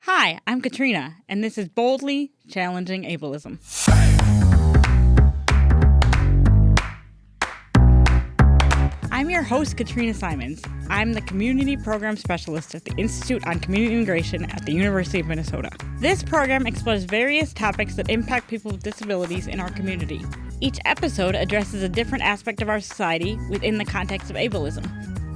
Hi, I'm Katrina, and this is Boldly Challenging Ableism. I'm your host, Katrina Simons. I'm the Community Program Specialist at the Institute on Community Integration at the University of Minnesota. This program explores various topics that impact people with disabilities in our community. Each episode addresses a different aspect of our society within the context of ableism.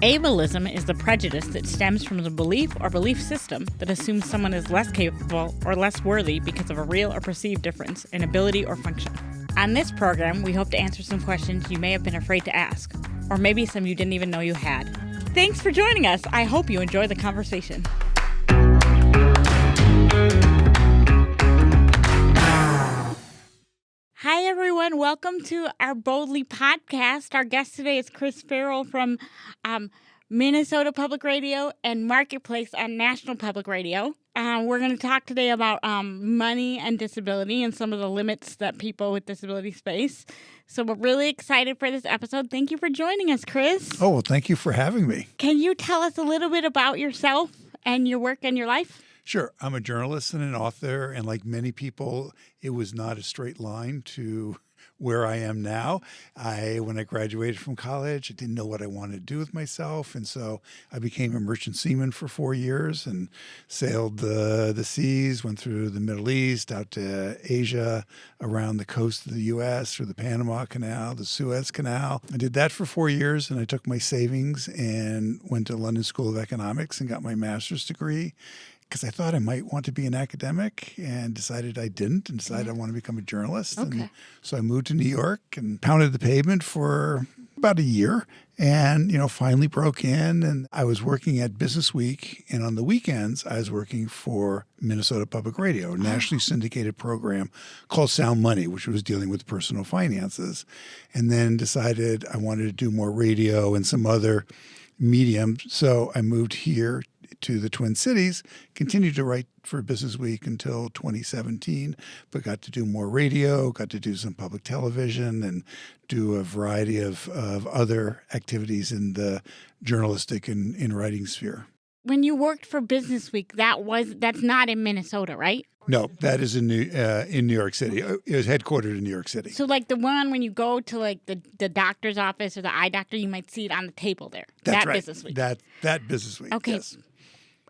Ableism is the prejudice that stems from the belief or belief system that assumes someone is less capable or less worthy because of a real or perceived difference in ability or function. On this program, we hope to answer some questions you may have been afraid to ask, or maybe some you didn't even know you had. Thanks for joining us. I hope you enjoy the conversation. Hi, everyone. Welcome to our Boldly podcast. Our guest today is Chris Farrell from Minnesota Public Radio and Marketplace on National Public Radio. We're going to talk today about money and disability and some of the limits that people with disabilities face. So we're really excited for this episode. Thank you for joining us, Chris. Oh, well, thank you for having me. Can you tell us a little bit about yourself and your work and your life? Sure. I'm a journalist and an author, and like many people, it was not a straight line to where I am now. When I graduated from college, I didn't know what I wanted to do with myself, and so I became a merchant seaman for 4 years and sailed the seas, went through the Middle East, out to Asia, around the coast of the U.S., through the Panama Canal, the Suez Canal. I did that for 4 years, and I took my savings and went to London School of Economics and got my master's degree, because I thought I might want to be an academic and decided I didn't and decided I want to become a journalist. Okay. And so I moved to New York and pounded the pavement for about a year and, finally broke in. And I was working at Business Week. And on the weekends, I was working for Minnesota Public Radio, a nationally syndicated program called Sound Money, which was dealing with personal finances. And then decided I wanted to do more radio and some other mediums. So I moved here to the Twin Cities, continued to write for Business Week until 2017, but got to do more radio, got to do some public television, and do a variety of other activities in the journalistic and writing sphere. When you worked for Business Week, that's not in Minnesota, right? No, that is in New York City. It was headquartered in New York City. So like the one when you go to like the doctor's office or the eye doctor, you might see it on the table there. That's right. Business Week. That Business Week. Okay. Yes.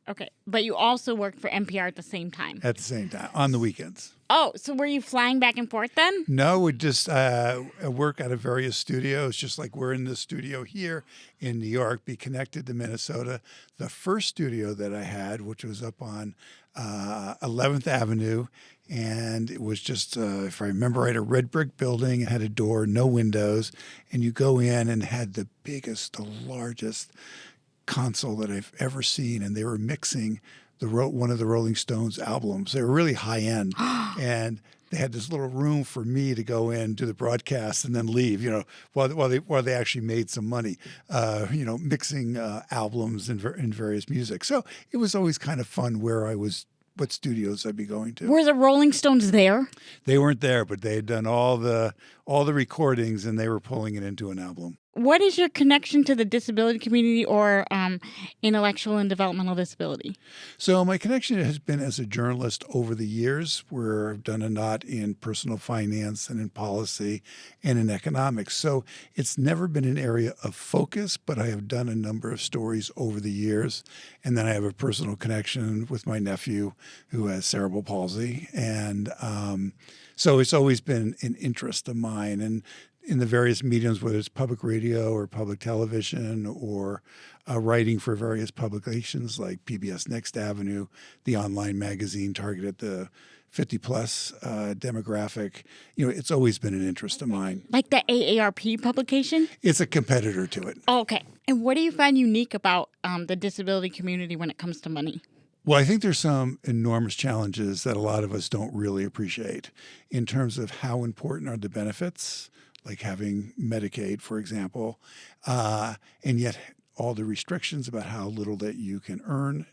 Okay. But you also worked for MPR at the same time. At the same time, on the weekends. Oh, so were you flying back and forth then? No, we just work out of various studios, just like we're in the studio here in New York, be connected to Minnesota. The first studio that I had, which was up on 11th Avenue, and it was just, if I remember right, a red brick building. It had a door, no windows, and you go in and had the biggest, the largest console that I've ever seen, and they were mixing one of the Rolling Stones albums. They were really high end, and they had this little room for me to go in, do the broadcast, and then leave. While they actually made some money, mixing albums and various music. So it was always kind of fun where I was. What studios I'd be going to. Were the Rolling Stones there? They weren't there, but they had done all the recordings, and they were pulling it into an album. What is your connection to the disability community or intellectual and developmental disability? So my connection has been as a journalist over the years, where I've done a lot in personal finance and in policy and in economics. So it's never been an area of focus, but I have done a number of stories over the years. And then I have a personal connection with my nephew who has cerebral palsy. And so it's always been an interest of mine. And in the various mediums, whether it's public radio or public television or writing for various publications like PBS Next Avenue, the online magazine targeted at the 50-plus demographic, it's always been an interest of mine. Like the AARP publication? It's a competitor to it. Oh, okay. And what do you find unique about the disability community when it comes to money? Well, I think there's some enormous challenges that a lot of us don't really appreciate in terms of how important are the benefits, like having Medicaid, for example, and yet all the restrictions about how little that you can earn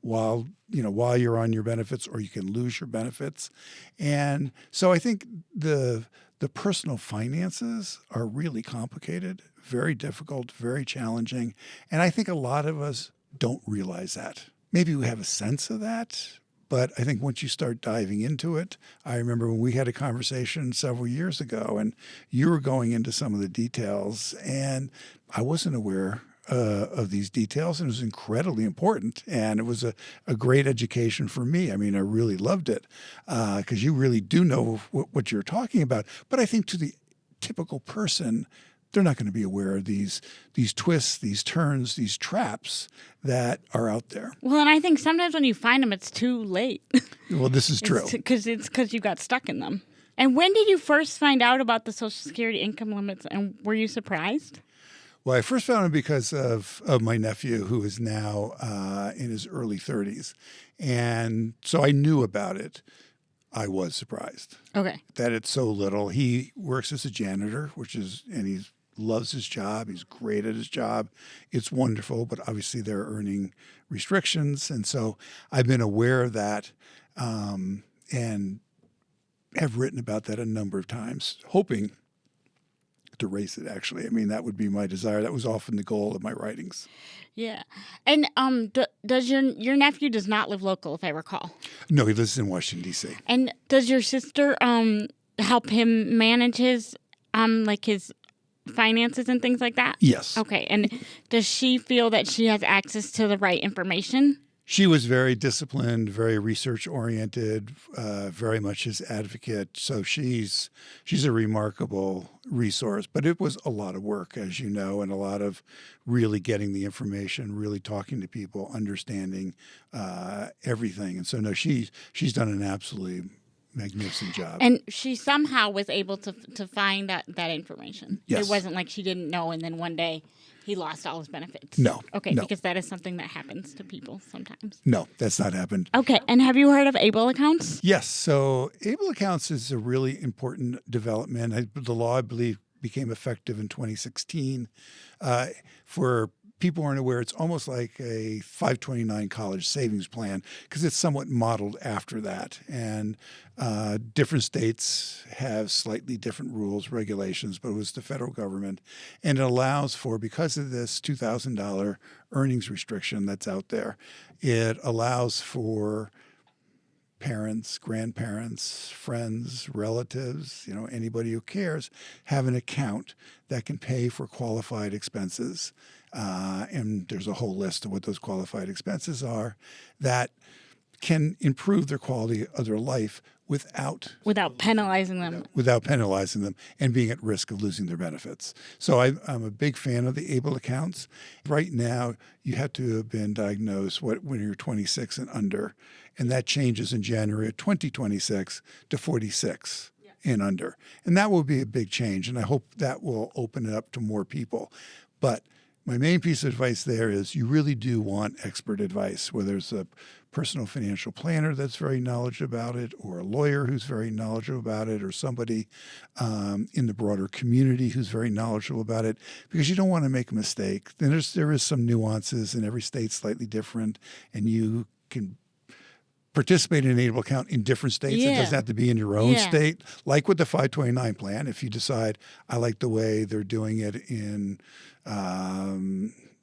while you're on your benefits, or you can lose your benefits. And so I think the personal finances are really complicated, very difficult, very challenging. And I think a lot of us don't realize that. maybe we have a sense of that. But I think once you start diving into it, I remember when we had a conversation several years ago and you were going into some of the details and I wasn't aware of these details, and it was incredibly important. And it was a great education for me. I mean, I really loved it because you really do know what you're talking about. But I think to the typical person, they're not going to be aware of these twists, these turns, these traps that are out there. Well, and I think sometimes when you find them, it's too late. Well, this is true. Because you got stuck in them. And when did you first find out about the Social Security income limits, and were you surprised? Well, I first found it because of my nephew, who is now in his early 30s. And so I knew about it. I was surprised. Okay. That it's so little. He works as a janitor, and he loves his job. He's great at his job. It's wonderful, but obviously there are earning restrictions. And so I've been aware of that and have written about that a number of times, hoping to raise it, actually. I mean, that would be my desire. That was often the goal of my writings. Yeah. And does your nephew does not live local, if I recall? No, he lives in Washington, D.C. And does your sister help him manage his his finances and things like that? Yes. Okay. And does she feel that she has access to the right information? She was very disciplined, very research-oriented, very much his advocate. So she's a remarkable resource. But it was a lot of work, as you know, and a lot of really getting the information, really talking to people, understanding everything. And so, no, she's done an absolutely magnificent job. And she somehow was able to find that information. Yes. It wasn't like she didn't know and then one day he lost all his benefits. No. Okay, no. because that is something that happens to people sometimes. No, that's not happened. Okay, and have you heard of Able accounts? Yes. So Able accounts is a really important development. The law, I believe, became effective in 2016. For people who aren't aware, it's almost like a 529 college savings plan because it's somewhat modeled after that. And different states have slightly different rules, regulations, but it was the federal government. And it allows for, because of this $2,000 earnings restriction that's out there, it allows for parents, grandparents, friends, relatives, anybody who cares, have an account that can pay for qualified expenses. And there's a whole list of what those qualified expenses are that can improve their quality of their life without penalizing them. Without penalizing them and being at risk of losing their benefits. So I'm a big fan of the Able accounts. Right now, you have to have been diagnosed when you're 26 and under, and that changes in January of 2026 to 46 and under. And that will be a big change, and I hope that will open it up to more people. But my main piece of advice there is you really do want expert advice, whether it's a personal financial planner that's very knowledgeable about it, or a lawyer who's very knowledgeable about it, or somebody in the broader community who's very knowledgeable about it, because you don't want to make a mistake. Then there is some nuances, and every state's slightly different, and you can participate in an Able account in different states. Yeah. It doesn't have to be in your own state. Like with the 529 plan, if you decide, I like the way they're doing it in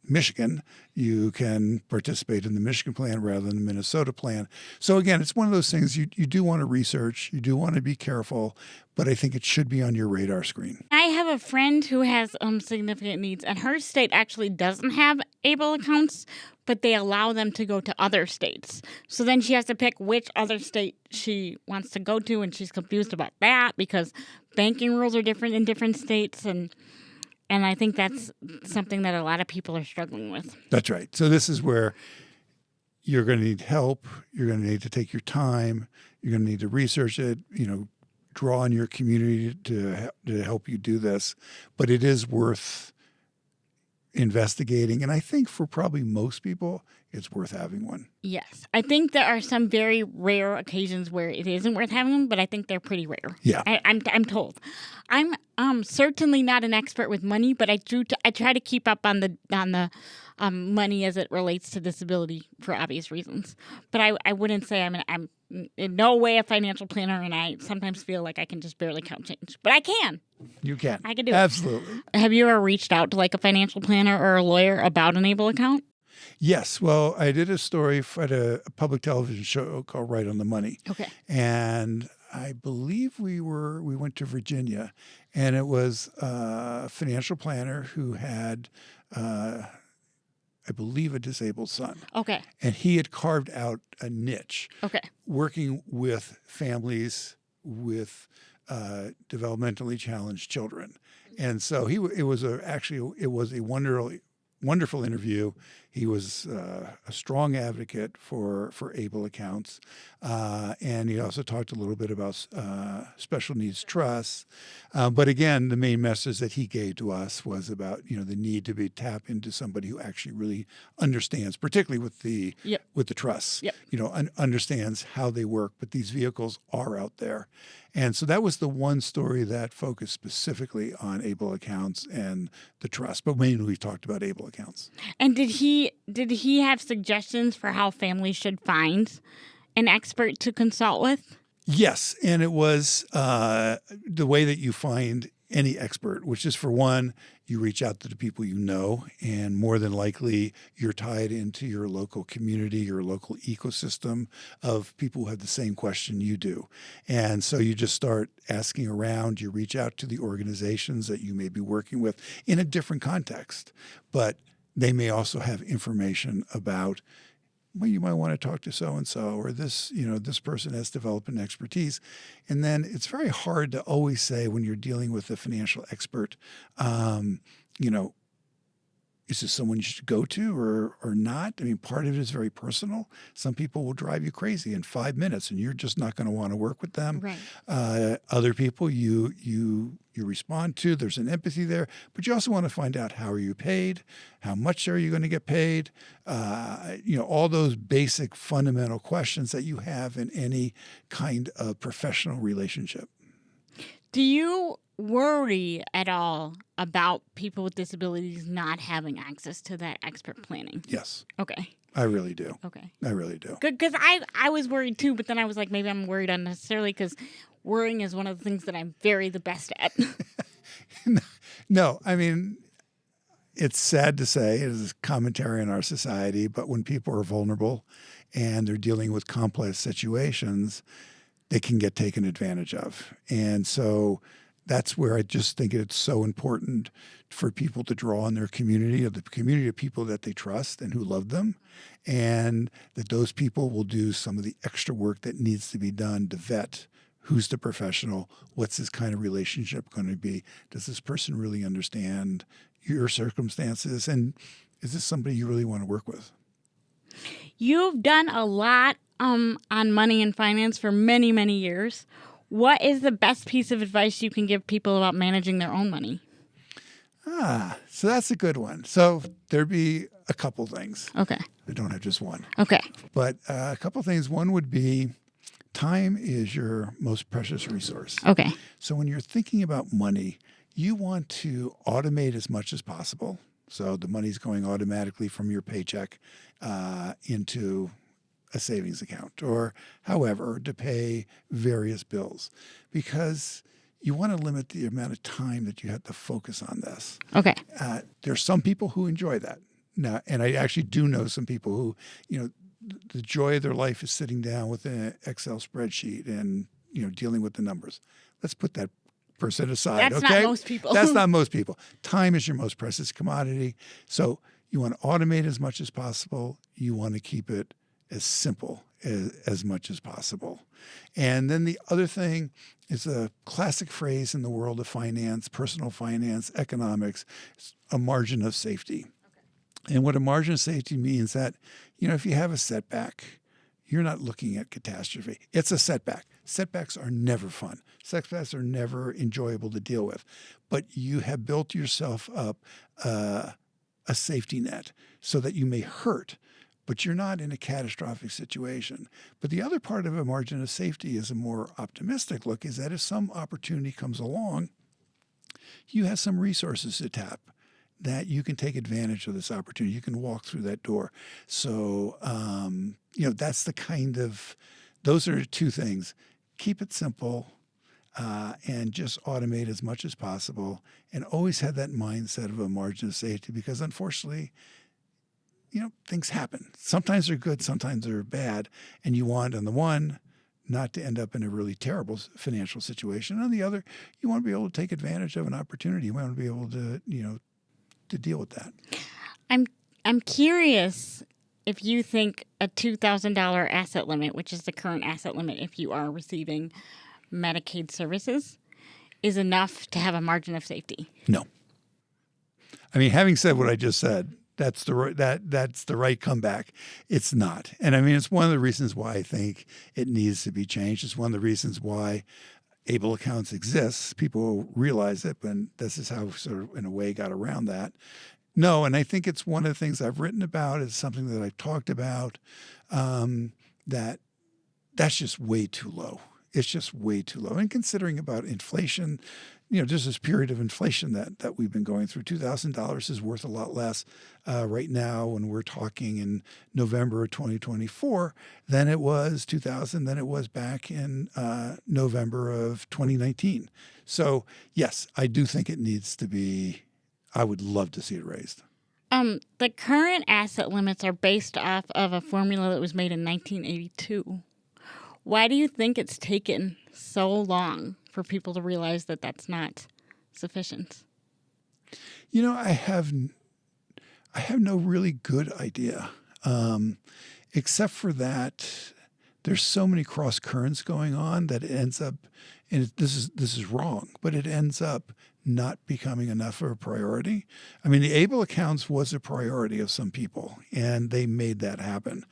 Michigan, you can participate in the Michigan plan rather than the Minnesota plan. So again, it's one of those things you do want to research, you do want to be careful, but I think it should be on your radar screen. I have a friend who has significant needs, and her state actually doesn't have Able accounts, but they allow them to go to other states. So then she has to pick which other state she wants to go to, and she's confused about that because banking rules are different in different states, and I think that's something that a lot of people are struggling with. That's right. So this is where you're going to need help. You're going to need to take your time. You're going to need to research it, draw on your community to help you do this. But it is worth investigating. And I think for probably most people, it's worth having one. Yes. I think there are some very rare occasions where it isn't worth having them, but I think they're pretty rare. Yeah. I'm told. I'm certainly not an expert with money, but I try to keep up on the money as it relates to disability for obvious reasons. But I wouldn't say I'm in no way a financial planner, and I sometimes feel like I can just barely count change. But I can. You can. I can do it. Absolutely. Have you ever reached out to like a financial planner or a lawyer about an Able account? Yes. Well, I did a story at a public television show called Right on the Money. Okay. And I believe we went to Virginia, and it was a financial planner who had, I believe, a disabled son. Okay. And he had carved out a niche Okay. working with families with developmentally challenged children. And so it was a wonderful interview. He was a strong advocate for able accounts, and he also talked a little bit about special needs trusts. But again, the main message that he gave to us was about the need to tap into somebody who actually really understands, particularly with the Yep. with the trusts. Yep. Understands how they work. But these vehicles are out there, and so that was the one story that focused specifically on able accounts and the trust. But mainly we talked about able accounts. And did he have suggestions for how families should find an expert to consult with? Yes, and it was the way that you find any expert, which is, for one, you reach out to the people you know, and more than likely you're tied into your local community, your local ecosystem of people who have the same question you do. And so you just start asking around, you reach out to the organizations that you may be working with in a different context, but they may also have information about, well, you might want to talk to so-and-so, or this person has developed an expertise. And then it's very hard to always say when you're dealing with a financial expert, is this someone you should go to or not? I mean, part of it is very personal. Some people will drive you crazy in 5 minutes, and you're just not going to want to work with them. Right. Other people you respond to. There's an empathy there, but you also want to find out, how are you paid? How much are you going to get paid? All those basic fundamental questions that you have in any kind of professional relationship. Do you worry at all about people with disabilities not having access to that expert planning? Yes. Okay. I really do. Okay. I really do. Good, because I was worried too, but then I was like, maybe I'm worried unnecessarily, because worrying is one of the things that I'm the best at. No, I mean, it's sad to say, it is a commentary on our society, but when people are vulnerable and they're dealing with complex situations, they can get taken advantage of. And so that's where I just think it's so important for people to draw on their community, of the community of people that they trust and who love them, and that those people will do some of the extra work that needs to be done to vet who's the professional, what's this kind of relationship going to be, does this person really understand your circumstances, and is this somebody you really want to work with? You've done a lot on money and finance for many, many years. What is the best piece of advice you can give people about managing their own money? So that's a good one. So there'd be a couple things. Okay. I don't have just one. Okay. But a couple things. One would be, time is your most precious resource. Okay. So when you're thinking about money, you want to automate as much as possible. So the money's going automatically from your paycheck into a savings account, or however, to pay various bills, because you want to limit the amount of time that you have to focus on this. Okay. There's some people who enjoy that. Now, and I actually do know some people who, the joy of their life is sitting down with an Excel spreadsheet and, dealing with the numbers. Let's put that person aside. That's okay? not most people. That's not most people. Time is your most precious commodity. So you want to automate as much as possible. You want to keep it as simple as much as possible. And then the other thing is a classic phrase in the world of finance, personal finance, economics, a margin of safety. Okay. And what a margin of safety means that, if you have a setback, you're not looking at catastrophe. It's a setback. Setbacks are never fun. Setbacks are never enjoyable to deal with. But you have built yourself up a safety net so that you may hurt, but you're not in a catastrophic situation. But the other part of a margin of safety is a more optimistic look, is that if some opportunity comes along, you have some resources to tap, that you can take advantage of this opportunity. You can walk through that door. So, that's those are two things. Keep it simple and just automate as much as possible, and always have that mindset of a margin of safety, because unfortunately, things happen. Sometimes they're good, sometimes they're bad. And you want, on the one, not to end up in a really terrible financial situation. On the other, you want to be able to take advantage of an opportunity. You want to be able to, to deal with that. I'm curious if you think a $2,000 asset limit, which is the current asset limit if you are receiving Medicaid services, is enough to have a margin of safety. No. I mean, having said what I just said, that's the right comeback. It's not. And I mean, it's one of the reasons why I think it needs to be changed. It's one of the reasons why Able Accounts exists. People realize it, but this is how sort of, in a way, got around that. No, and I think it's one of the things I've written about. It's something that I've talked about, that's just way too low. It's just way too low. And considering about inflation, there's this period of inflation that we've been going through. $2,000 is worth a lot less right now when we're talking in November of 2024 than it was than it was back in November of 2019. So, yes, I do think it needs to be, I would love to see it raised. The current asset limits are based off of a formula that was made in 1982. Why do you think it's taken so long for people to realize that that's not sufficient? I have no really good idea, except for that there's so many cross currents going on that it ends up, and this is wrong, but it ends up not becoming enough of a priority. I mean, the Able Accounts was a priority of some people, and they made that happen.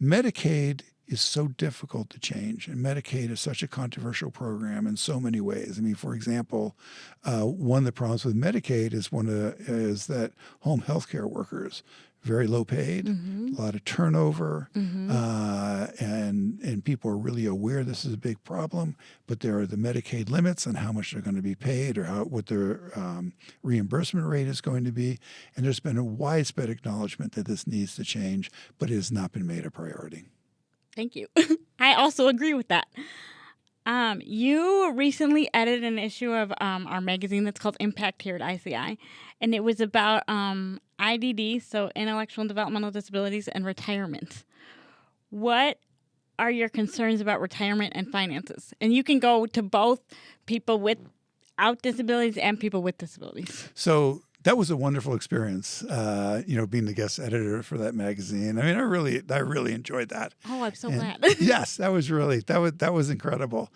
Medicaid is so difficult to change, and Medicaid is such a controversial program in so many ways. I mean, for example, one of the problems with Medicaid is that home health care workers, very low paid, a lot of turnover, and people are really aware this is a big problem, but there are the Medicaid limits on how much they're going to be paid or what their reimbursement rate is going to be. And there's been a widespread acknowledgement that this needs to change, but it has not been made a priority. Thank you. I also agree with that. You recently edited an issue of our magazine that's called Impact here at ICI, and it was about IDD, so intellectual and developmental disabilities, and retirement. What are your concerns about retirement and finances? And you can go to both people without disabilities and people with disabilities. So that was a wonderful experience, being the guest editor for that magazine. I mean, I really enjoyed that. Oh, I'm so glad. Yes, that was incredible.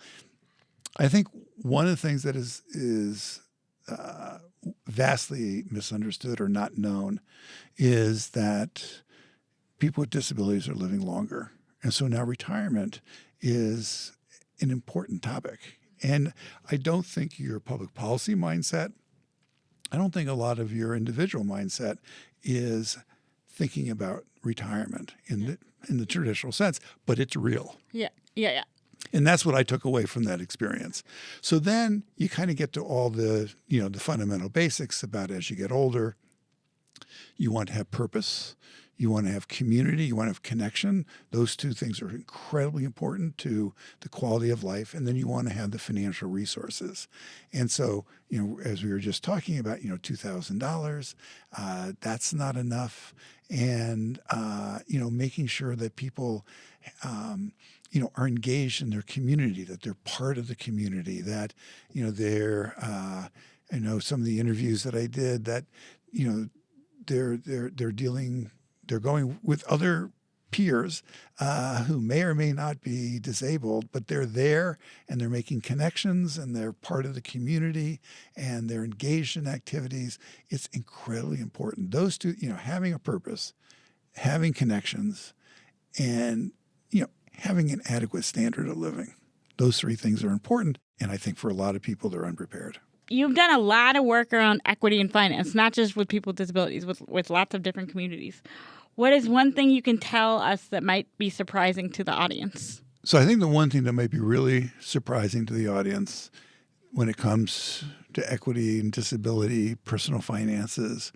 I think one of the things that is vastly misunderstood or not known is that people with disabilities are living longer. And so now retirement is an important topic. And I don't think your public policy mindset, I don't think a lot of your individual mindset is thinking about retirement in the traditional sense, but it's real. Yeah. And that's what I took away from that experience. So then you kind of get to all the, the fundamental basics about as you get older, you want to have purpose, you want to have community, you want to have connection. Those two things are incredibly important to the quality of life. And then you want to have the financial resources. And so, as we were just talking about, $2,000, that's not enough. And, making sure that people, are engaged in their community, that they're part of the community, that, they're, I know some of the interviews that I did that, they're going with other peers who may or may not be disabled, but they're there and they're making connections and they're part of the community and they're engaged in activities. It's incredibly important. Those two, having a purpose, having connections, and, having an adequate standard of living. Those three things are important. And I think for a lot of people, they're unprepared. You've done a lot of work around equity and finance, not just with people with disabilities, with lots of different communities. What is one thing you can tell us that might be surprising to the audience? So I think the one thing that might be really surprising to the audience when it comes to equity and disability, personal finances,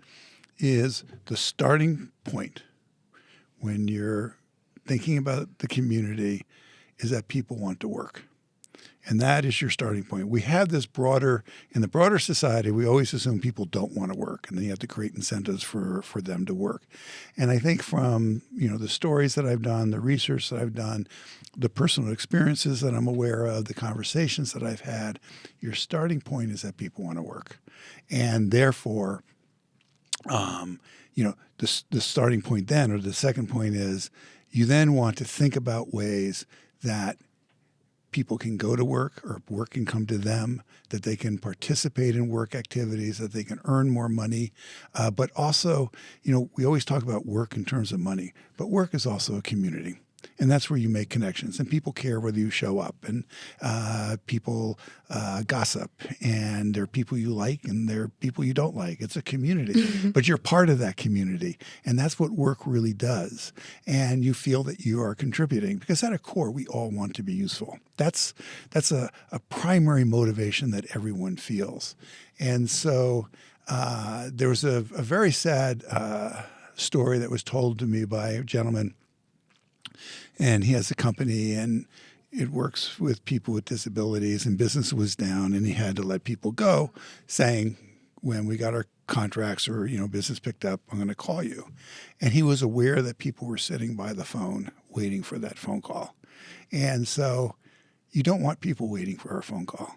is the starting point when you're thinking about the community is that people want to work. And that is your starting point. We have this in the broader society, we always assume people don't want to work, and then you have to create incentives for them to work. And I think from, the stories that I've done, the research that I've done, the personal experiences that I'm aware of, the conversations that I've had, your starting point is that people want to work. And therefore, the starting point then, or the second point is, you then want to think about ways that people can go to work or work can come to them, that they can participate in work activities, that they can earn more money. But also, we always talk about work in terms of money, but work is also a community. And that's where you make connections. And people care whether you show up. And people gossip. And there are people you like and there are people you don't like. It's a community. But you're part of that community. And that's what work really does. And you feel that you are contributing. Because at a core, we all want to be useful. That's a primary motivation that everyone feels. And so there was a very sad story that was told to me by a gentleman. And he has a company and it works with people with disabilities, and business was down and he had to let people go, saying, when we got our contracts or, business picked up, I'm going to call you. And he was aware that people were sitting by the phone waiting for that phone call. And so you don't want people waiting for a phone call.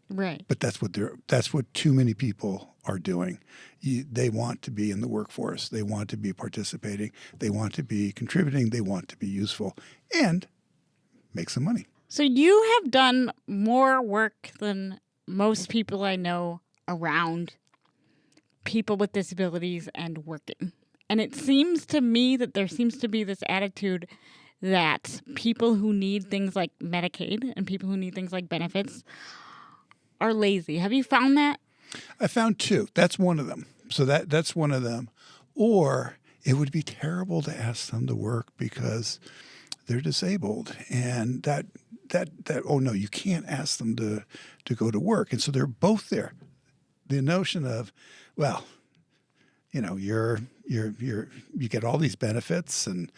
Right. But that's what too many people are doing. They want to be in the workforce. They want to be participating. They want to be contributing. They want to be useful and make some money. So you have done more work than most people I know around people with disabilities and working. And it seems to me that there seems to be this attitude that people who need things like Medicaid and people who need things like benefits are lazy. Have you found that? I found two. That's one of them. So that's one of them. Or it would be terrible to ask them to work because they're disabled, and that oh no, you can't ask them to go to work. And so they're both there. The notion of, well, you get all these benefits and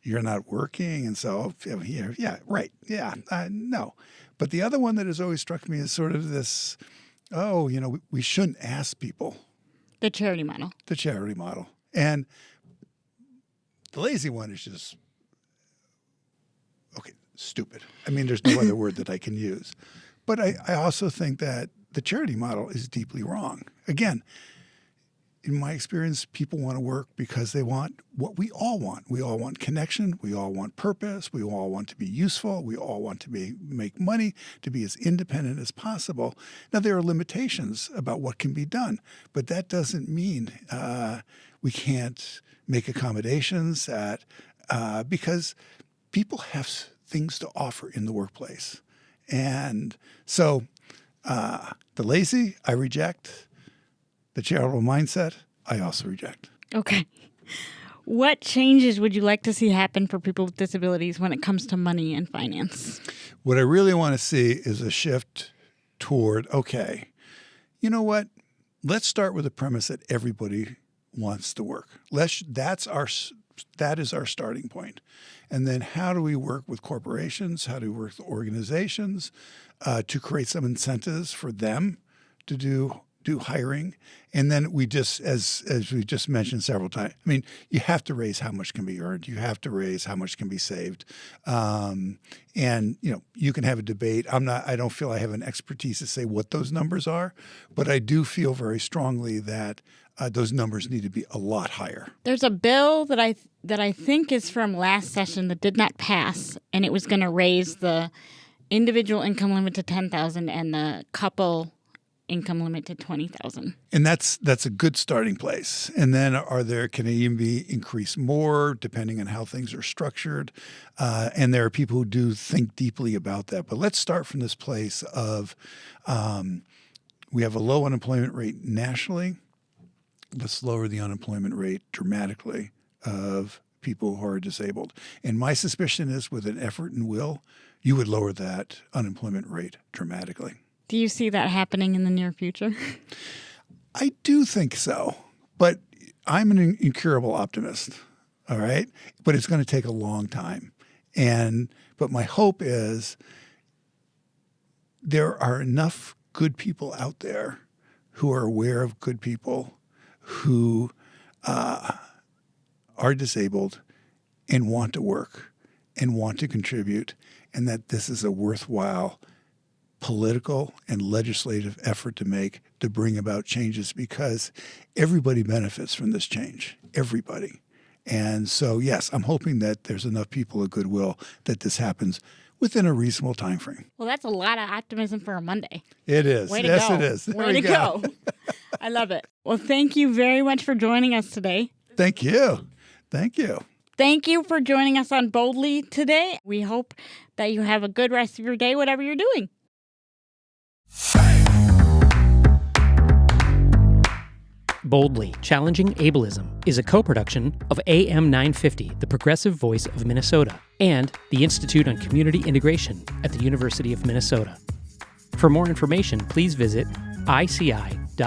you're not working, and so yeah, right, yeah, no. But the other one that has always struck me is sort of this, we shouldn't ask people. The charity model. The charity model. And the lazy one is just, stupid. I mean, there's no other word that I can use. But I also think that the charity model is deeply wrong. Again, in my experience, people want to work because they want what we all want. We all want connection. We all want purpose. We all want to be useful. We all want to make money, to be as independent as possible. Now, there are limitations about what can be done, but that doesn't mean we can't make accommodations because people have things to offer in the workplace. And so the lazy, I reject. The charitable mindset, I also reject. Okay. What changes would you like to see happen for people with disabilities when it comes to money and finance? What I really want to see is a shift toward, you know what? Let's start with the premise that everybody wants to work. That is our starting point. And then how do we work with corporations? How do we work with organizations to create some incentives for them to do hiring? And then we just, as we just mentioned several times, I mean, you have to raise how much can be earned. You have to raise how much can be saved. And, you can have a debate. I don't feel I have an expertise to say what those numbers are, but I do feel very strongly that those numbers need to be a lot higher. There's a bill that I think is from last session that did not pass, and it was going to raise the individual income limit to $10,000 and the couple income limit to $20,000. And that's a good starting place. And then can it even be increased more depending on how things are structured? And there are people who do think deeply about that. But let's start from this place of we have a low unemployment rate nationally. Let's lower the unemployment rate dramatically of people who are disabled. And my suspicion is with an effort and will, you would lower that unemployment rate dramatically. Do you see that happening in the near future? I do think so, but I'm an incurable optimist, all right? But it's going to take a long time. But my hope is there are enough good people out there who are aware of good people who are disabled and want to work and want to contribute, and that this is a worthwhile political and legislative effort to make to bring about changes, because everybody benefits from this change. Everybody. And so, yes, I'm hoping that there's enough people of goodwill that this happens within a reasonable time frame. Well, that's a lot of optimism for a Monday. It is. Way to Yes, go. it is. There Way we to go. I love it. Well, thank you very much for joining us today. Thank you. Thank you. Thank you for joining us on Boldly today. We hope that you have a good rest of your day, whatever you're doing. Boldly Challenging Ableism is a co-production of AM 950, the progressive voice of Minnesota, and the Institute on Community Integration at the University of Minnesota. For more information, please visit ici.umn.edu.